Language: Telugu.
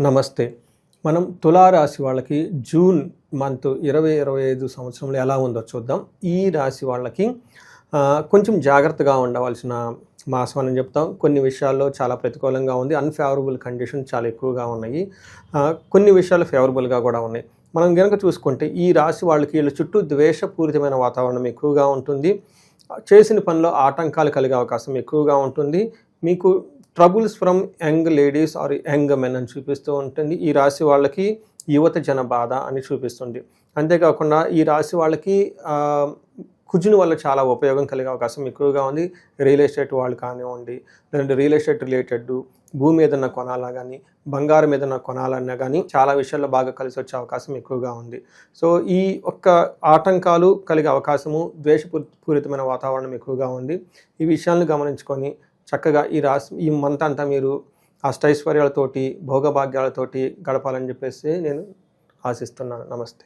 నమస్తే. మనం తులారాశి వాళ్ళకి జూన్ మంత్ 2025 సంవత్సరంలో ఎలా ఉందో చూద్దాం. ఈ రాశి వాళ్ళకి కొంచెం జాగ్రత్తగా ఉండవలసిన మాసం అని చెప్తాం. కొన్ని విషయాల్లో చాలా ప్రతికూలంగా ఉంది. అన్‌ఫేవరబుల్ కండిషన్ చాలా ఎక్కువగా ఉన్నాయి. కొన్ని విషయాలు ఫేవరబుల్‌గా కూడా ఉన్నాయి. మనం గనక చూసుకుంటే ఈ రాశి వాళ్ళకి వీళ్ళ చుట్టూ ద్వేషపూరితమైన వాతావరణం ఎక్కువగా ఉంటుంది. చేసిన పనిలో ఆటంకాలు కలిగే అవకాశం ఎక్కువగా ఉంటుంది. మీకు troubles from young ladies or young men అని చూపిస్తూ ఉంటుంది. ఈ రాశి వాళ్ళకి యువత జన బాధ అని చూపిస్తుంది. అంతేకాకుండా ఈ రాశి వాళ్ళకి కుజుని వల్ల చాలా ఉపయోగం కలిగే అవకాశం ఎక్కువగా ఉంది. రియల్ ఎస్టేట్ వాళ్ళు కానివ్వండి, లేదంటే రియల్ ఎస్టేట్ రిలేటెడ్ భూమి ఏదన్నా కొనాలా కానీ, బంగారం ఏదన్నా కొనాలన్నా కానీ చాలా విషయాల్లో బాగా కలిసి వచ్చే అవకాశం ఎక్కువగా ఉంది. సో ఈ ఒక్క ఆటంకాలు కలిగే అవకాశము, ద్వేషపూరితమైన వాతావరణం ఎక్కువగా ఉంది. ఈ విషయాలను గమనించుకొని చక్కగా ఈ మంత్ అంతా మీరు అష్టైశ్వర్యాలతోటి, భోగభాగ్యాలతోటి గడపాలని చెప్పేసి నేను ఆశిస్తున్నాను. నమస్తే.